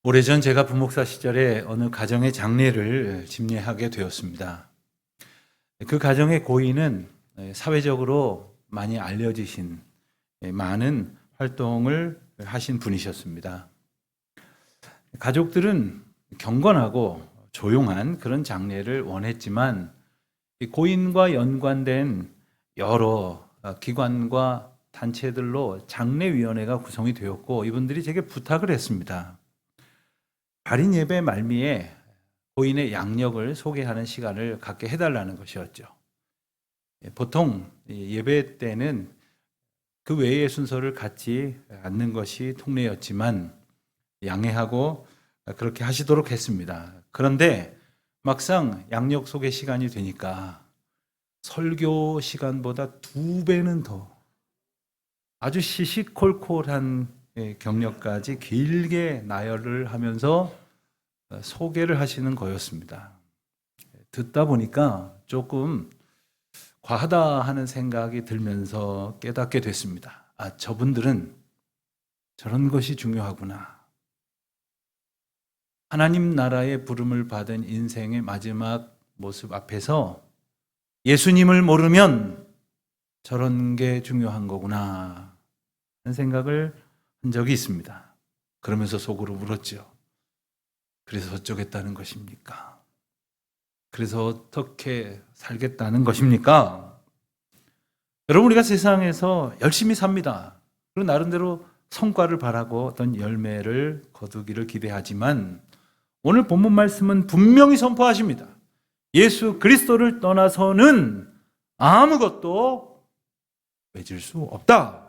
오래전 제가 부목사 시절에 어느 가정의 장례를 집례하게 되었습니다. 그 가정의 고인은 사회적으로 많이 알려지신 많은 활동을 하신 분이셨습니다. 가족들은 경건하고 조용한 그런 장례를 원했지만 고인과 연관된 여러 기관과 단체들로 장례위원회가 구성이 되었고 이분들이 제게 부탁을 했습니다. 발인 예배 말미에 고인의 양력을 소개하는 시간을 갖게 해달라는 것이었죠. 보통 예배 때는 그 외의 순서를 갖지 않는 것이 통례였지만 양해하고 그렇게 하시도록 했습니다. 그런데 막상 양력 소개 시간이 되니까 설교 시간보다 2배는 더 아주 시시콜콜한 경력까지 길게 나열을 하면서 소개를 하시는 거였습니다. 듣다 보니까 조금 과하다 하는 생각이 들면서 깨닫게 됐습니다. 아, 저분들은 저런 것이 중요하구나. 하나님 나라의 부름을 받은 인생의 마지막 모습 앞에서 예수님을 모르면 저런 게 중요한 거구나 하는 생각을 한 적이 있습니다. 그러면서 속으로 물었죠. 그래서 어쩌겠다는 것입니까? 그래서 어떻게 살겠다는 것입니까? 여러분, 우리가 세상에서 열심히 삽니다. 그리고 나름대로 성과를 바라고 어떤 열매를 거두기를 기대하지만 오늘 본문 말씀은 분명히 선포하십니다. 예수 그리스도를 떠나서는 아무것도 맺을 수 없다.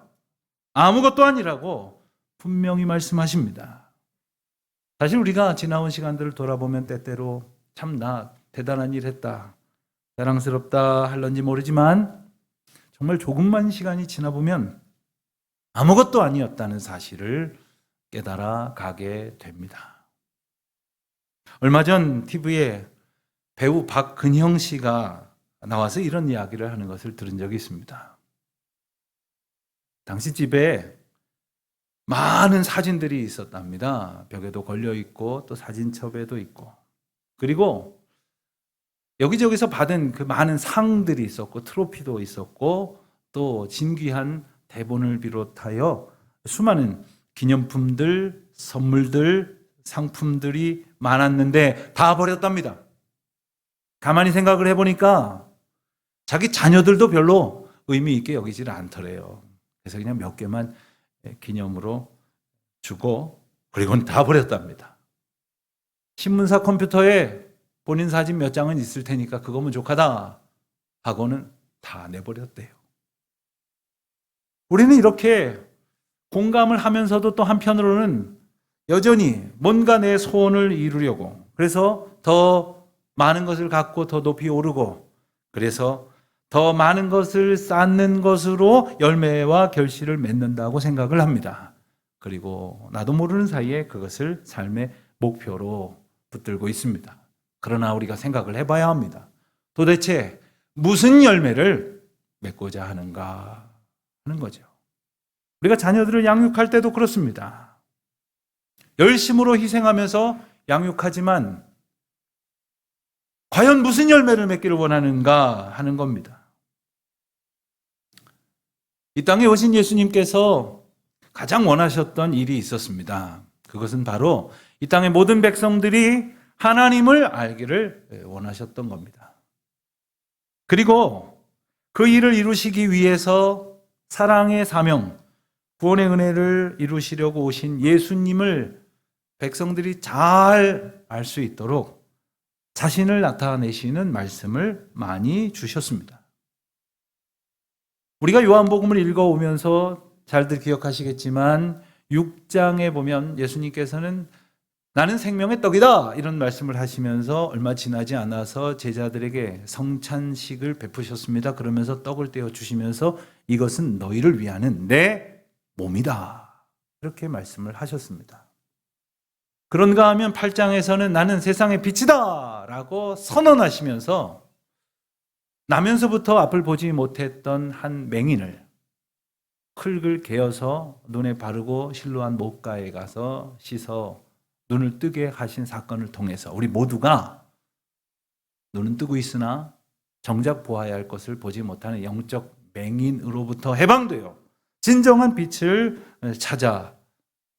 아무것도 아니라고 분명히 말씀하십니다. 사실 우리가 지나온 시간들을 돌아보면 때때로 참 나 대단한 일 했다, 자랑스럽다 할런지 모르지만 정말 조금만 시간이 지나보면 아무것도 아니었다는 사실을 깨달아 가게 됩니다. 얼마 전 TV에 배우 박근형 씨가 나와서 이런 이야기를 하는 것을 들은 적이 있습니다. 당시 집에 많은 사진들이 있었답니다. 벽에도 걸려 있고 또 사진첩에도 있고, 그리고 여기저기서 받은 그 많은 상들이 있었고 트로피도 있었고 또 진귀한 대본을 비롯하여 수많은 기념품들, 선물들, 상품들이 많았는데 다 버렸답니다. 가만히 생각을 해보니까 자기 자녀들도 별로 의미 있게 여기질 않더래요. 그래서 그냥 몇 개만 기념으로 주고 그리고는 다 버렸답니다. 신문사 컴퓨터에 본인 사진 몇 장은 있을 테니까 그거면 족하다 하고는 다 내버렸대요. 우리는 이렇게 공감을 하면서도 또 한편으로는 여전히 뭔가 내 소원을 이루려고, 그래서 더 많은 것을 갖고 더 높이 오르고, 그래서 더 많은 것을 쌓는 것으로 열매와 결실을 맺는다고 생각을 합니다. 그리고 나도 모르는 사이에 그것을 삶의 목표로 붙들고 있습니다. 그러나 우리가 생각을 해봐야 합니다. 도대체 무슨 열매를 맺고자 하는가 하는 거죠. 우리가 자녀들을 양육할 때도 그렇습니다. 열심으로 희생하면서 양육하지만 과연 무슨 열매를 맺기를 원하는가 하는 겁니다. 이 땅에 오신 예수님께서 가장 원하셨던 일이 있었습니다. 그것은 바로 이 땅의 모든 백성들이 하나님을 알기를 원하셨던 겁니다. 그리고 그 일을 이루시기 위해서 사랑의 사명, 구원의 은혜를 이루시려고 오신 예수님을 백성들이 잘 알 수 있도록 자신을 나타내시는 말씀을 많이 주셨습니다. 우리가 요한복음을 읽어오면서 잘들 기억하시겠지만 6장에 보면 예수님께서는 나는 생명의 떡이다 이런 말씀을 하시면서 얼마 지나지 않아서 제자들에게 성찬식을 베푸셨습니다. 그러면서 떡을 떼어 주시면서 이것은 너희를 위하는 내 몸이다 이렇게 말씀을 하셨습니다. 그런가 하면 8장에서는 나는 세상의 빛이다 라고 선언하시면서 나면서부터 앞을 보지 못했던 한 맹인을 흙을 개어서 눈에 바르고 실로한 못가에 가서 씻어 눈을 뜨게 하신 사건을 통해서 우리 모두가 눈은 뜨고 있으나 정작 보아야 할 것을 보지 못하는 영적 맹인으로부터 해방되어 진정한 빛을 찾아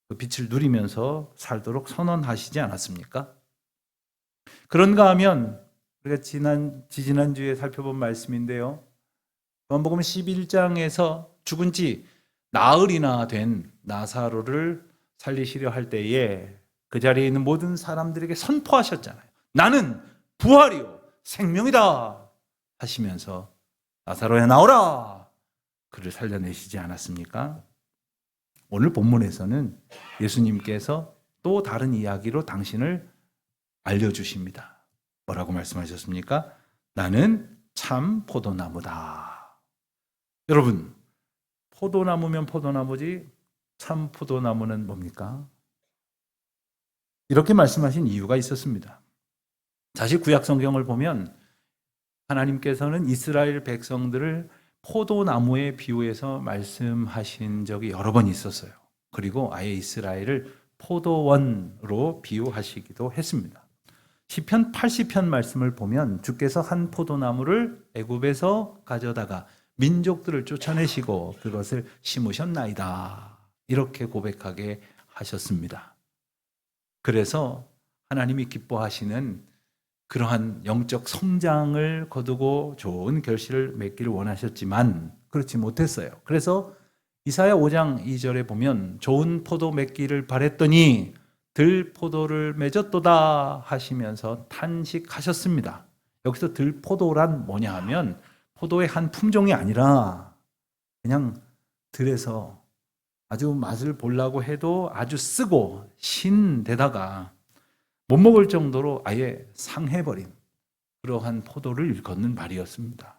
그 빛을 누리면서 살도록 선언하시지 않았습니까? 그런가 하면 우리가 지난주에 살펴본 말씀인데요. 요한복음 11장에서 죽은 지 나흘이나 된 나사로를 살리시려 할 때에 그 자리에 있는 모든 사람들에게 선포하셨잖아요. 나는 부활이요 생명이다 하시면서 나사로야 나오라 그를 살려내시지 않았습니까? 오늘 본문에서는 예수님께서 또 다른 이야기로 당신을 알려주십니다. 뭐라고 말씀하셨습니까? 나는 참 포도나무다. 여러분, 포도나무면 포도나무지 참 포도나무는 뭡니까? 이렇게 말씀하신 이유가 있었습니다. 사실 구약 성경을 보면 하나님께서는 이스라엘 백성들을 포도나무에 비유해서 말씀하신 적이 여러 번 있었어요. 그리고 아예 이스라엘을 포도원으로 비유하시기도 했습니다. 시편 80편 말씀을 보면 주께서 한 포도나무를 애굽에서 가져다가 민족들을 쫓아내시고 그것을 심으셨나이다. 이렇게 고백하게 하셨습니다. 그래서 하나님이 기뻐하시는 그러한 영적 성장을 거두고 좋은 결실을 맺기를 원하셨지만 그렇지 못했어요. 그래서 이사야 5장 2절에 보면 좋은 포도 맺기를 바랬더니 들포도를 맺었도다 하시면서 탄식하셨습니다. 여기서 들포도란 뭐냐 하면 포도의 한 품종이 아니라 그냥 들에서 아주 맛을 보려고 해도 아주 쓰고 신 데다가 못 먹을 정도로 아예 상해버린 그러한 포도를 일컫는 말이었습니다.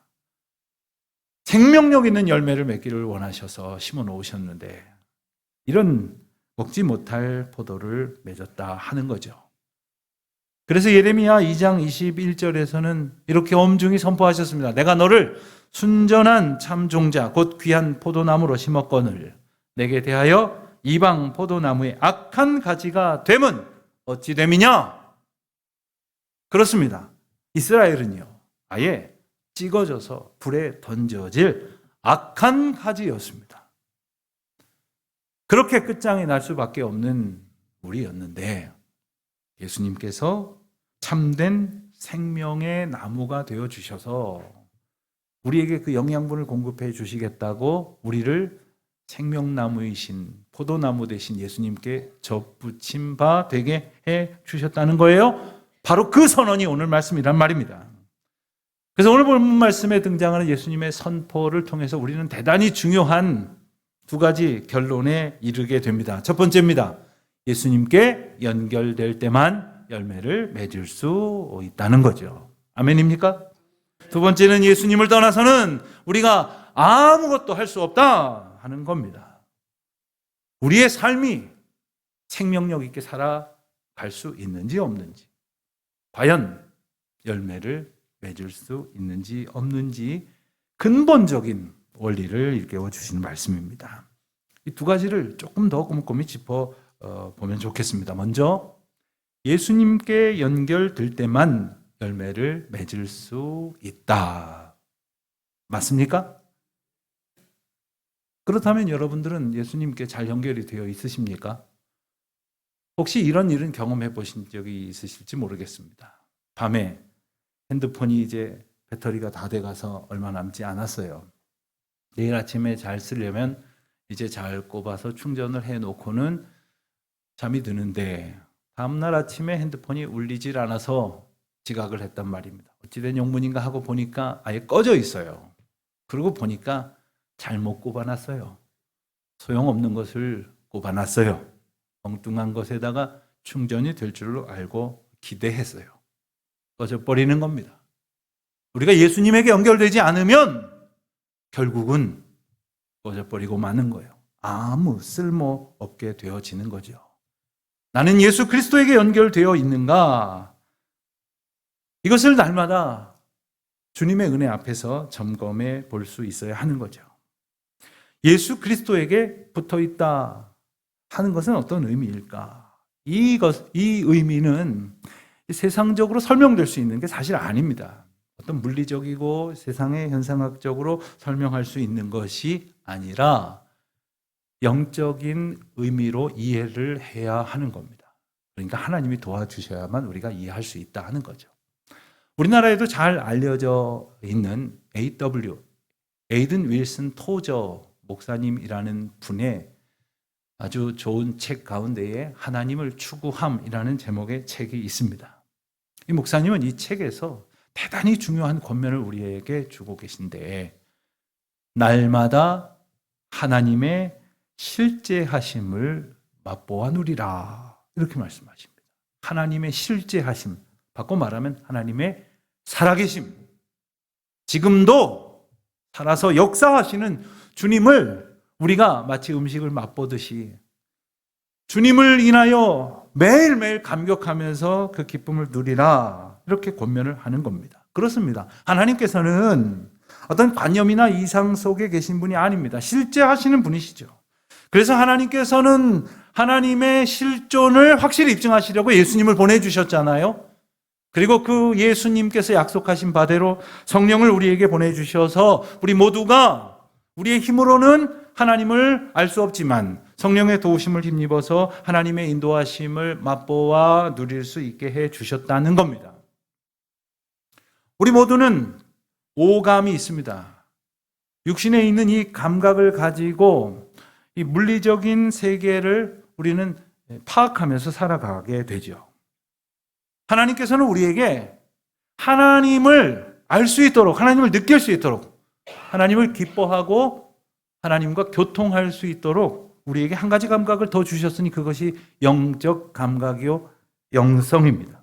생명력 있는 열매를 맺기를 원하셔서 심어 놓으셨는데 이런 먹지 못할 포도를 맺었다 하는 거죠. 그래서 예레미야 2장 21절에서는 이렇게 엄중히 선포하셨습니다. 내가 너를 순전한 참 종자 곧 귀한 포도나무로 심었거늘 내게 대하여 이방 포도나무의 악한 가지가 됨은 어찌 됨이냐? 그렇습니다. 이스라엘은요 아예 찍어져서 불에 던져질 악한 가지였습니다. 그렇게 끝장이 날 수밖에 없는 우리였는데 예수님께서 참된 생명의 나무가 되어 주셔서 우리에게 그 영양분을 공급해 주시겠다고 우리를 생명나무이신 포도나무 대신 예수님께 접붙임 바 되게 해 주셨다는 거예요. 바로 그 선언이 오늘 말씀이란 말입니다. 그래서 오늘 본문 말씀에 등장하는 예수님의 선포를 통해서 우리는 대단히 중요한 두 가지 결론에 이르게 됩니다. 첫 번째입니다. 예수님께 연결될 때만 열매를 맺을 수 있다는 거죠. 아멘입니까? 두 번째는 예수님을 떠나서는 우리가 아무것도 할 수 없다 하는 겁니다. 우리의 삶이 생명력 있게 살아갈 수 있는지 없는지, 과연 열매를 맺을 수 있는지 없는지 근본적인 원리를 일깨워 주시는 말씀입니다. 이 두 가지를 조금 더 꼼꼼히 짚어보면 좋겠습니다. 먼저 예수님께 연결될 때만 열매를 맺을 수 있다. 맞습니까? 그렇다면 여러분들은 예수님께 잘 연결이 되어 있으십니까? 혹시 이런 일은 경험해 보신 적이 있으실지 모르겠습니다. 밤에 핸드폰이 이제 배터리가 다 돼가서 얼마 남지 않았어요. 내일 아침에 잘 쓰려면 이제 잘 꼽아서 충전을 해놓고는 잠이 드는데 다음날 아침에 핸드폰이 울리질 않아서 지각을 했단 말입니다. 어찌된 용문인가 하고 보니까 아예 꺼져 있어요. 그러고 보니까 잘못 꼽아놨어요. 소용없는 것을 꼽아놨어요. 엉뚱한 것에다가 충전이 될 줄로 알고 기대했어요. 꺼져버리는 겁니다. 우리가 예수님에게 연결되지 않으면 결국은 꺼져버리고 마는 거예요. 아무 쓸모없게 되어지는 거죠. 나는 예수 그리스도에게 연결되어 있는가? 이것을 날마다 주님의 은혜 앞에서 점검해 볼 수 있어야 하는 거죠. 예수 그리스도에게 붙어 있다 하는 것은 어떤 의미일까? 이 의미는 세상적으로 설명될 수 있는 게 사실 아닙니다. 어떤 물리적이고 세상의 현상학적으로 설명할 수 있는 것이 아니라 영적인 의미로 이해를 해야 하는 겁니다. 그러니까 하나님이 도와주셔야만 우리가 이해할 수 있다 하는 거죠. 우리나라에도 잘 알려져 있는 A.W. 에이든 윌슨 토저 목사님이라는 분의 아주 좋은 책 가운데에 하나님을 추구함이라는 제목의 책이 있습니다. 이 목사님은 이 책에서 대단히 중요한 권면을 우리에게 주고 계신데, 날마다 하나님의 실제하심을 맛보아 누리라, 이렇게 말씀하십니다. 하나님의 실제하심, 바꿔 말하면 하나님의 살아계심, 지금도 살아서 역사하시는 주님을 우리가 마치 음식을 맛보듯이 주님을 인하여 매일매일 감격하면서 그 기쁨을 누리라, 이렇게 권면을 하는 겁니다. 그렇습니다. 하나님께서는 어떤 관념이나 이상 속에 계신 분이 아닙니다. 실제 하시는 분이시죠. 그래서 하나님께서는 하나님의 실존을 확실히 입증하시려고 예수님을 보내주셨잖아요. 그리고 그 예수님께서 약속하신 바대로 성령을 우리에게 보내주셔서 우리 모두가 우리의 힘으로는 하나님을 알 수 없지만 성령의 도우심을 힘입어서 하나님의 인도하심을 맛보아 누릴 수 있게 해 주셨다는 겁니다. 우리 모두는 오감이 있습니다. 육신에 있는 이 감각을 가지고 이 물리적인 세계를 우리는 파악하면서 살아가게 되죠. 하나님께서는 우리에게 하나님을 알 수 있도록, 하나님을 느낄 수 있도록, 하나님을 기뻐하고 하나님과 교통할 수 있도록 우리에게 한 가지 감각을 더 주셨으니 그것이 영적 감각이요, 영성입니다.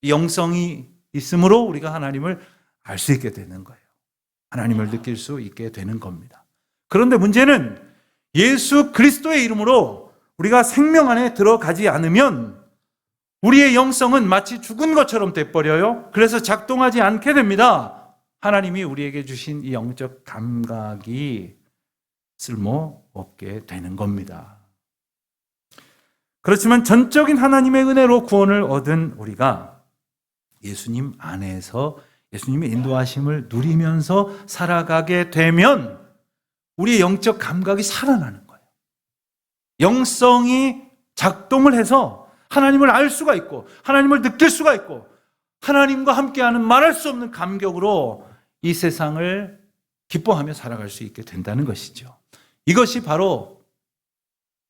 이 영성이 있으므로 우리가 하나님을 알 수 있게 되는 거예요. 하나님을 느낄 수 있게 되는 겁니다. 그런데 문제는 예수 그리스도의 이름으로 우리가 생명 안에 들어가지 않으면 우리의 영성은 마치 죽은 것처럼 돼버려요. 그래서 작동하지 않게 됩니다. 하나님이 우리에게 주신 이 영적 감각이 쓸모없게 되는 겁니다. 그렇지만 전적인 하나님의 은혜로 구원을 얻은 우리가 예수님 안에서 예수님의 인도하심을 누리면서 살아가게 되면 우리의 영적 감각이 살아나는 거예요. 영성이 작동을 해서 하나님을 알 수가 있고 하나님을 느낄 수가 있고 하나님과 함께하는 말할 수 없는 감격으로 이 세상을 기뻐하며 살아갈 수 있게 된다는 것이죠. 이것이 바로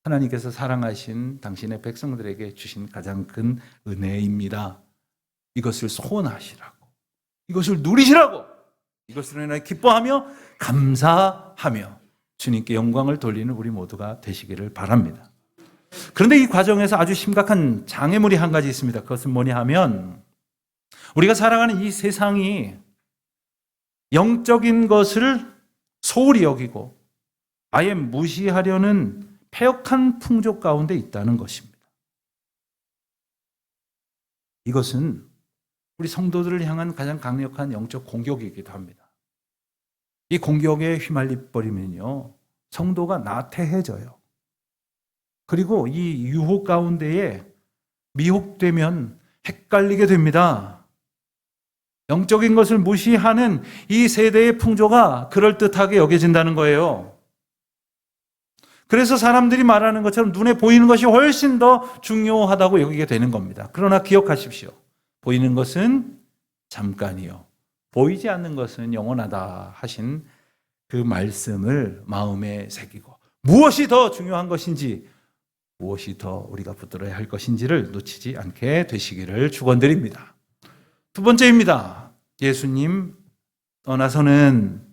하나님께서 사랑하신 당신의 백성들에게 주신 가장 큰 은혜입니다. 이것을 소원하시라고, 이것을 누리시라고, 이것으로 인하여 기뻐하며 감사하며 주님께 영광을 돌리는 우리 모두가 되시기를 바랍니다. 그런데 이 과정에서 아주 심각한 장애물이 한 가지 있습니다. 그것은 뭐냐 하면 우리가 살아가는 이 세상이 영적인 것을 소홀히 여기고 아예 무시하려는 패역한 풍조 가운데 있다는 것입니다. 이것은 우리 성도들을 향한 가장 강력한 영적 공격이기도 합니다. 이 공격에 휘말려 버리면요, 성도가 나태해져요. 그리고 이 유혹 가운데에 미혹되면 헷갈리게 됩니다. 영적인 것을 무시하는 이 세대의 풍조가 그럴듯하게 여겨진다는 거예요. 그래서 사람들이 말하는 것처럼 눈에 보이는 것이 훨씬 더 중요하다고 여기게 되는 겁니다. 그러나 기억하십시오. 보이는 것은 잠깐이요, 보이지 않는 것은 영원하다 하신 그 말씀을 마음에 새기고 무엇이 더 중요한 것인지, 무엇이 더 우리가 붙들어야 할 것인지를 놓치지 않게 되시기를 축원드립니다. 두 번째입니다. 예수님 떠나서는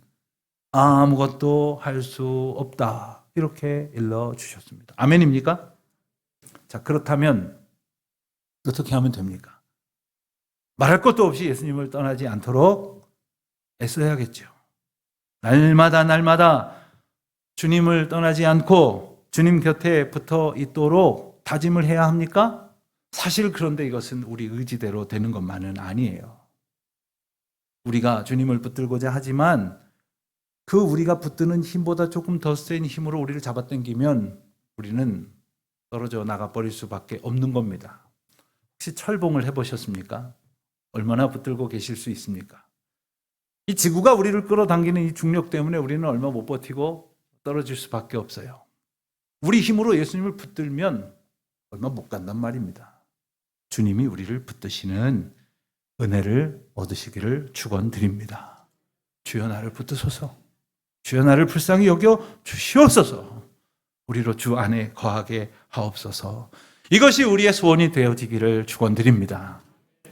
아무것도 할 수 없다, 이렇게 일러주셨습니다. 아멘입니까? 자, 그렇다면 어떻게 하면 됩니까? 말할 것도 없이 예수님을 떠나지 않도록 애써야겠죠. 날마다 주님을 떠나지 않고 주님 곁에 붙어 있도록 다짐을 해야 합니까? 사실 그런데 이것은 우리 의지대로 되는 것만은 아니에요. 우리가 주님을 붙들고자 하지만 그 우리가 붙드는 힘보다 조금 더 센 힘으로 우리를 잡아당기면 우리는 떨어져 나가버릴 수밖에 없는 겁니다. 혹시 철봉을 해보셨습니까? 얼마나 붙들고 계실 수 있습니까? 이 지구가 우리를 끌어당기는 이 중력 때문에 우리는 얼마 못 버티고 떨어질 수밖에 없어요. 우리 힘으로 예수님을 붙들면 얼마 못 간단 말입니다. 주님이 우리를 붙드시는 은혜를 얻으시기를 축원드립니다. 주여 나를 붙드소서. 주여 나를 불쌍히 여겨 주시옵소서. 우리로 주 안에 거하게 하옵소서. 이것이 우리의 소원이 되어지기를 축원드립니다.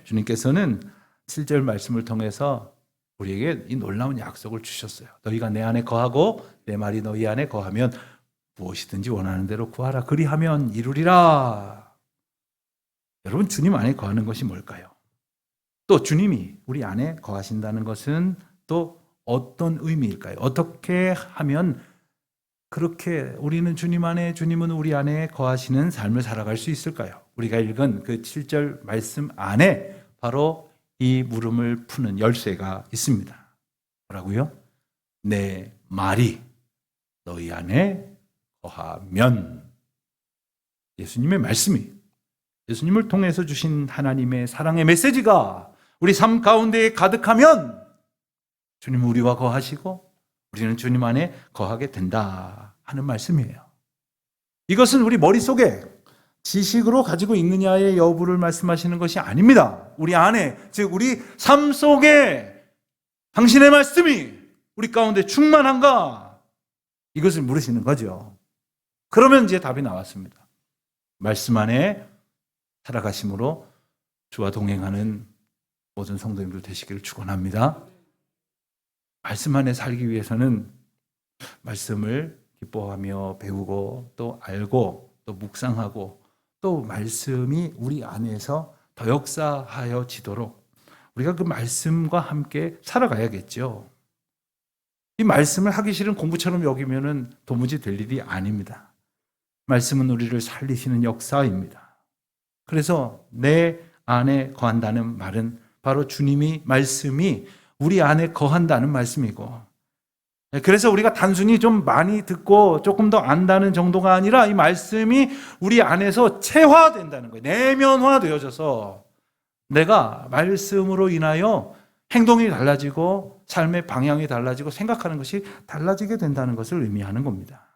주님께서는 7절 말씀을 통해서 우리에게 이 놀라운 약속을 주셨어요. 너희가 내 안에 거하고 내 말이 너희 안에 거하면 무엇이든지 원하는 대로 구하라. 그리하면 이루리라. 여러분, 주님 안에 거하는 것이 뭘까요? 또 주님이 우리 안에 거하신다는 것은 또 어떤 의미일까요? 어떻게 하면 그렇게 우리는 주님 안에, 주님은 우리 안에 거하시는 삶을 살아갈 수 있을까요? 우리가 읽은 그 7절 말씀 안에 바로 이 물음을 푸는 열쇠가 있습니다. 뭐라고요? 내 말이 너희 안에 거하면. 예수님의 말씀이, 예수님을 통해서 주신 하나님의 사랑의 메시지가 우리 삶 가운데에 가득하면 주님은 우리와 거하시고 우리는 주님 안에 거하게 된다 하는 말씀이에요. 이것은 우리 머릿속에 지식으로 가지고 있느냐의 여부를 말씀하시는 것이 아닙니다. 우리 안에, 즉 우리 삶 속에 당신의 말씀이 우리 가운데 충만한가? 이것을 물으시는 거죠. 그러면 이제 답이 나왔습니다. 말씀 안에 살아가심으로 주와 동행하는 모든 성도님들 되시기를 축원합니다. 말씀 안에 살기 위해서는 말씀을 기뻐하며 배우고 또 알고 또 묵상하고 또 말씀이 우리 안에서 더 역사하여지도록 우리가 그 말씀과 함께 살아가야겠죠. 이 말씀을 하기 싫은 공부처럼 여기면은 도무지 될 일이 아닙니다. 말씀은 우리를 살리시는 역사입니다. 그래서 내 안에 거한다는 말은 바로 주님이 말씀이 우리 안에 거한다는 말씀이고, 그래서 우리가 단순히 좀 많이 듣고 조금 더 안다는 정도가 아니라 이 말씀이 우리 안에서 체화된다는 거예요. 내면화되어져서 내가 말씀으로 인하여 행동이 달라지고 삶의 방향이 달라지고 생각하는 것이 달라지게 된다는 것을 의미하는 겁니다.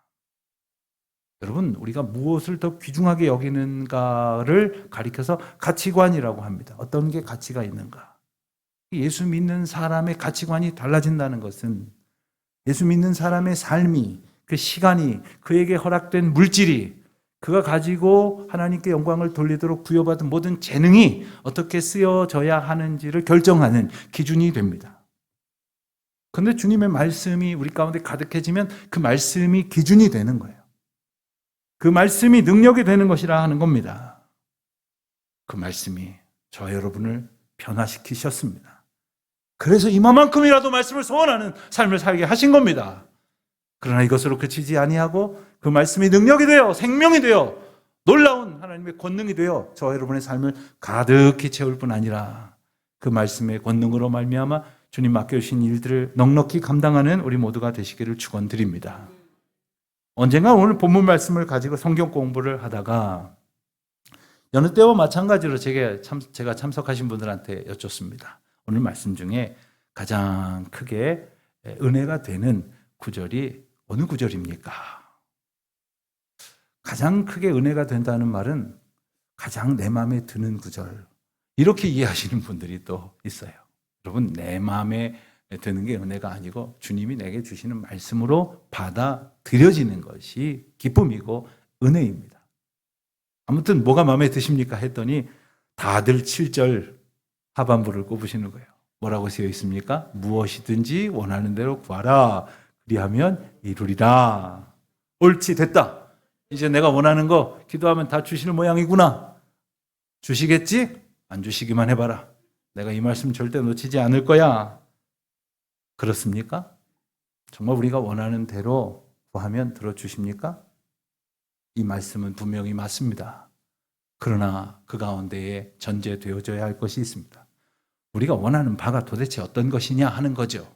여러분, 우리가 무엇을 더 귀중하게 여기는가를 가리켜서 가치관이라고 합니다. 어떤 게 가치가 있는가? 예수 믿는 사람의 가치관이 달라진다는 것은 예수 믿는 사람의 삶이, 그 시간이, 그에게 허락된 물질이, 그가 가지고 하나님께 영광을 돌리도록 부여받은 모든 재능이 어떻게 쓰여져야 하는지를 결정하는 기준이 됩니다. 그런데 주님의 말씀이 우리 가운데 가득해지면 그 말씀이 기준이 되는 거예요. 그 말씀이 능력이 되는 것이라 하는 겁니다. 그 말씀이 저와 여러분을 변화시키셨습니다. 그래서 이만큼이라도 말씀을 소원하는 삶을 살게 하신 겁니다. 그러나 이것으로 그치지 아니하고 그 말씀이 능력이 되어 생명이 되어 놀라운 하나님의 권능이 되어 저와 여러분의 삶을 가득히 채울 뿐 아니라 그 말씀의 권능으로 말미암아 주님 맡겨주신 일들을 넉넉히 감당하는 우리 모두가 되시기를 축원드립니다. 언젠가 오늘 본문 말씀을 가지고 성경 공부를 하다가 여느 때와 마찬가지로 제가 참석하신 분들한테 여쭙습니다. 오늘 말씀 중에 가장 크게 은혜가 되는 구절이 어느 구절입니까? 가장 크게 은혜가 된다는 말은 가장 내 마음에 드는 구절, 이렇게 이해하시는 분들이 또 있어요. 여러분, 내 마음에 드는 게 은혜가 아니고 주님이 내게 주시는 말씀으로 받아들여지는 것이 기쁨이고 은혜입니다. 아무튼 뭐가 마음에 드십니까? 했더니 다들 7절 하반부를 꼽으시는 거예요. 뭐라고 쓰여 있습니까? 무엇이든지 원하는 대로 구하라. 그리하면 이루리라. 옳지, 됐다. 이제 내가 원하는 거 기도하면 다 주시는 모양이구나. 주시겠지? 안 주시기만 해봐라. 내가 이 말씀 절대 놓치지 않을 거야. 그렇습니까? 정말 우리가 원하는 대로 구하면 들어주십니까? 이 말씀은 분명히 맞습니다. 그러나 그 가운데에 전제되어져야 할 것이 있습니다. 우리가 원하는 바가 도대체 어떤 것이냐 하는 거죠.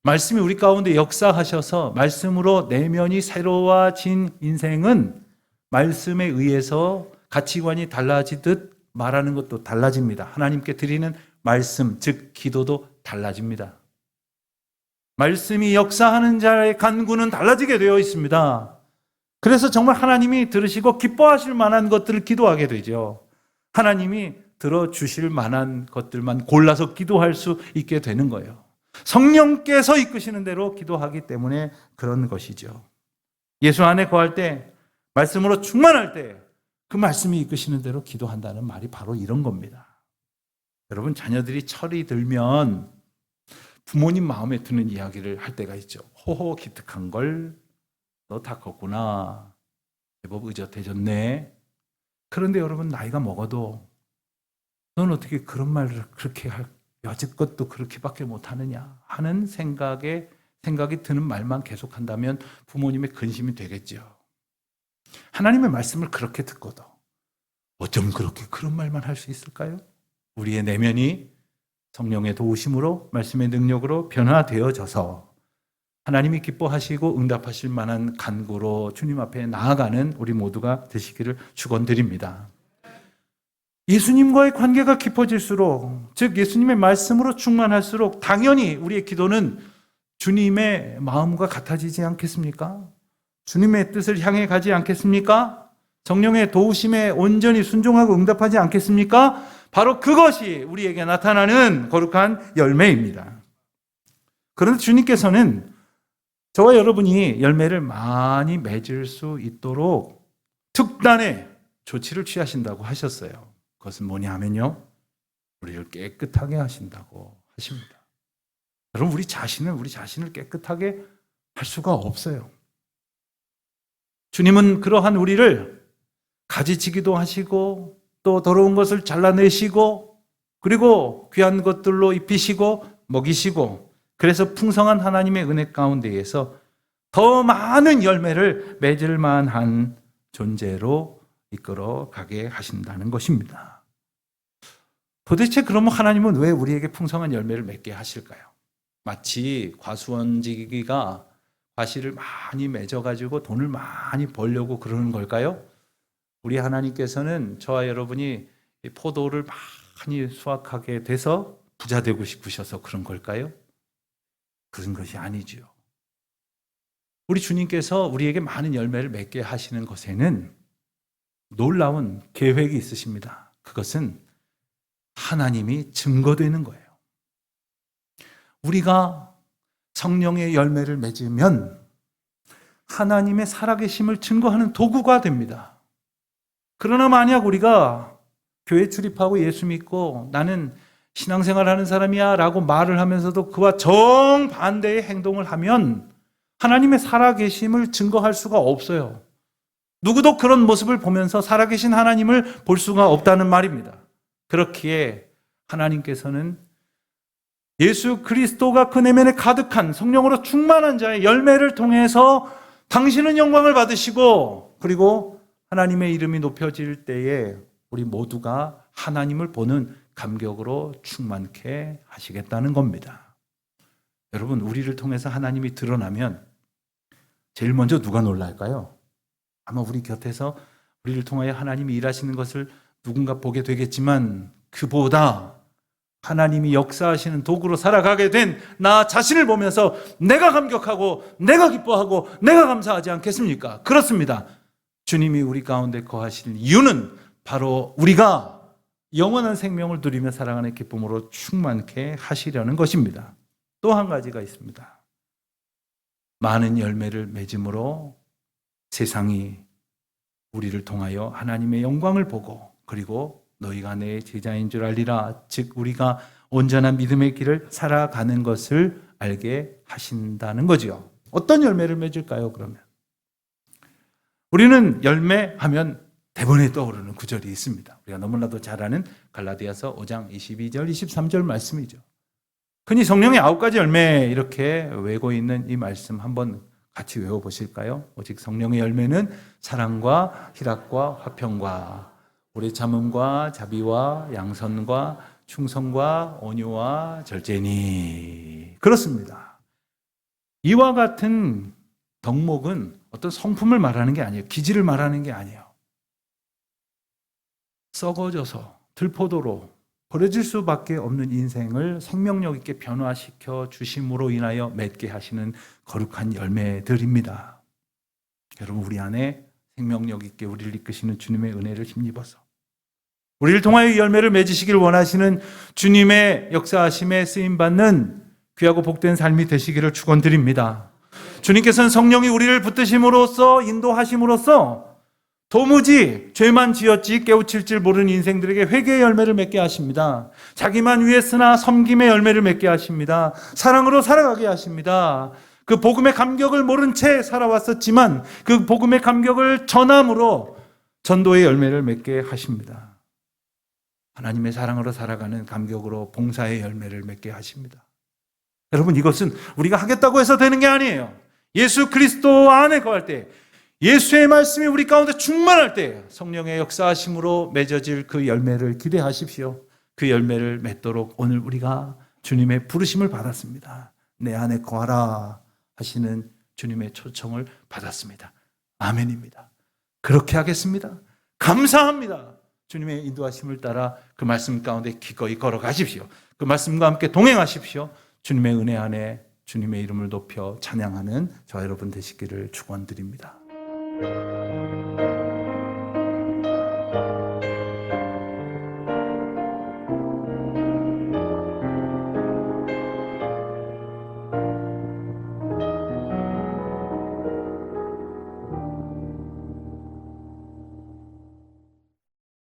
말씀이 우리 가운데 역사하셔서 말씀으로 내면이 새로워진 인생은 말씀에 의해서 가치관이 달라지듯 말하는 것도 달라집니다. 하나님께 드리는 말씀, 즉 기도도 달라집니다. 말씀이 역사하는 자의 간구는 달라지게 되어 있습니다. 그래서 정말 하나님이 들으시고 기뻐하실 만한 것들을 기도하게 되죠. 하나님이 들어주실 만한 것들만 골라서 기도할 수 있게 되는 거예요. 성령께서 이끄시는 대로 기도하기 때문에 그런 것이죠. 예수 안에 거할 때, 말씀으로 충만할 때 그 말씀이 이끄시는 대로 기도한다는 말이 바로 이런 겁니다. 여러분, 자녀들이 철이 들면 부모님 마음에 드는 이야기를 할 때가 있죠. 호호 기특한 걸 너 다 컸구나. 제법 의젓해졌네. 그런데 여러분, 나이가 먹어도 넌 어떻게 그런 말을 그렇게 여지껏 도 그렇게밖에 못하느냐 하는 생각이 드는 말만 계속한다면 부모님의 근심이 되겠죠. 하나님의 말씀을 그렇게 듣고도 어쩜 그렇게 그런 말만 할 수 있을까요? 우리의 내면이 성령의 도우심으로 말씀의 능력으로 변화되어져서 하나님이 기뻐하시고 응답하실 만한 간구로 주님 앞에 나아가는 우리 모두가 되시기를 축원드립니다. 예수님과의 관계가 깊어질수록, 즉 예수님의 말씀으로 충만할수록 당연히 우리의 기도는 주님의 마음과 같아지지 않겠습니까? 주님의 뜻을 향해 가지 않겠습니까? 성령의 도우심에 온전히 순종하고 응답하지 않겠습니까? 바로 그것이 우리에게 나타나는 거룩한 열매입니다. 그런데 주님께서는 저와 여러분이 열매를 많이 맺을 수 있도록 특단의 조치를 취하신다고 하셨어요. 그것은 뭐냐 하면요, 우리를 깨끗하게 하신다고 하십니다. 여러분, 우리 자신을 깨끗하게 할 수가 없어요. 주님은 그러한 우리를 가지치기도 하시고 또 더러운 것을 잘라내시고 그리고 귀한 것들로 입히시고 먹이시고, 그래서 풍성한 하나님의 은혜 가운데에서 더 많은 열매를 맺을 만한 존재로 이끌어 가게 하신다는 것입니다. 도대체 그러면 하나님은 왜 우리에게 풍성한 열매를 맺게 하실까요? 마치 과수원지기가 과실을 많이 맺어가지고 돈을 많이 벌려고 그러는 걸까요? 우리 하나님께서는 저와 여러분이 포도를 많이 수확하게 돼서 부자 되고 싶으셔서 그런 걸까요? 그런 것이 아니죠. 우리 주님께서 우리에게 많은 열매를 맺게 하시는 것에는 놀라운 계획이 있으십니다. 그것은 하나님이 증거되는 거예요. 우리가 성령의 열매를 맺으면 하나님의 살아계심을 증거하는 도구가 됩니다. 그러나 만약 우리가 교회 출입하고 예수 믿고 나는 신앙생활하는 사람이야 라고 말을 하면서도 그와 정반대의 행동을 하면 하나님의 살아계심을 증거할 수가 없어요. 누구도 그런 모습을 보면서 살아계신 하나님을 볼 수가 없다는 말입니다. 그렇기에 하나님께서는 예수 그리스도가 그 내면에 가득한 성령으로 충만한 자의 열매를 통해서 당신은 영광을 받으시고, 그리고 하나님의 이름이 높여질 때에 우리 모두가 하나님을 보는 감격으로 충만케 하시겠다는 겁니다. 여러분, 우리를 통해서 하나님이 드러나면 제일 먼저 누가 놀랄까요? 아마 우리 곁에서 우리를 통하여 하나님이 일하시는 것을 누군가 보게 되겠지만, 그보다 하나님이 역사하시는 도구로 살아가게 된 나 자신을 보면서 내가 감격하고 내가 기뻐하고 내가 감사하지 않겠습니까? 그렇습니다. 주님이 우리 가운데 거하시는 이유는 바로 우리가 영원한 생명을 누리며 살아가는 기쁨으로 충만케 하시려는 것입니다. 또 한 가지가 있습니다. 많은 열매를 맺음으로 세상이 우리를 통하여 하나님의 영광을 보고, 그리고 너희가 내 제자인 줄 알리라, 즉 우리가 온전한 믿음의 길을 살아가는 것을 알게 하신다는 거죠. 어떤 열매를 맺을까요? 그러면 우리는 열매하면 대본에 떠오르는 구절이 있습니다. 우리가 너무나도 잘 아는 갈라디아서 5장 22절 23절 말씀이죠. 흔히 성령의 9가지 열매 이렇게 외고 있는 이 말씀 한번 같이 외워보실까요? 오직 성령의 열매는 사랑과 희락과 화평과 오래 참음과 자비와 양선과 충성과 온유와 절제니. 그렇습니다. 이와 같은 덕목은 어떤 성품을 말하는 게 아니에요. 기질을 말하는 게 아니에요. 썩어져서 들포도로 버려질 수밖에 없는 인생을 생명력 있게 변화시켜 주심으로 인하여 맺게 하시는 거룩한 열매들입니다. 여러분, 우리 안에 생명력 있게 우리를 이끄시는 주님의 은혜를 힘입어서 우리를 통하여 이 열매를 맺으시길 원하시는 주님의 역사하심에 쓰임받는 귀하고 복된 삶이 되시기를 축원드립니다. 주님께서는 성령이 우리를 붙드심으로써 인도하심으로써 도무지 죄만 지었지 깨우칠 줄 모르는 인생들에게 회개의 열매를 맺게 하십니다. 자기만 위했으나 섬김의 열매를 맺게 하십니다. 사랑으로 살아가게 하십니다. 그 복음의 감격을 모른 채 살아왔었지만 그 복음의 감격을 전함으로 전도의 열매를 맺게 하십니다. 하나님의 사랑으로 살아가는 감격으로 봉사의 열매를 맺게 하십니다. 여러분, 이것은 우리가 하겠다고 해서 되는 게 아니에요. 예수 그리스도 안에 거할 때, 예수의 말씀이 우리 가운데 충만할 때 성령의 역사하심으로 맺어질 그 열매를 기대하십시오. 그 열매를 맺도록 오늘 우리가 주님의 부르심을 받았습니다. 내 안에 거하라 하시는 주님의 초청을 받았습니다. 아멘입니다. 그렇게 하겠습니다. 감사합니다. 주님의 인도하심을 따라 그 말씀 가운데 기꺼이 걸어가십시오. 그 말씀과 함께 동행하십시오. 주님의 은혜 안에 주님의 이름을 높여 찬양하는 저와 여러분 되시기를 축원드립니다.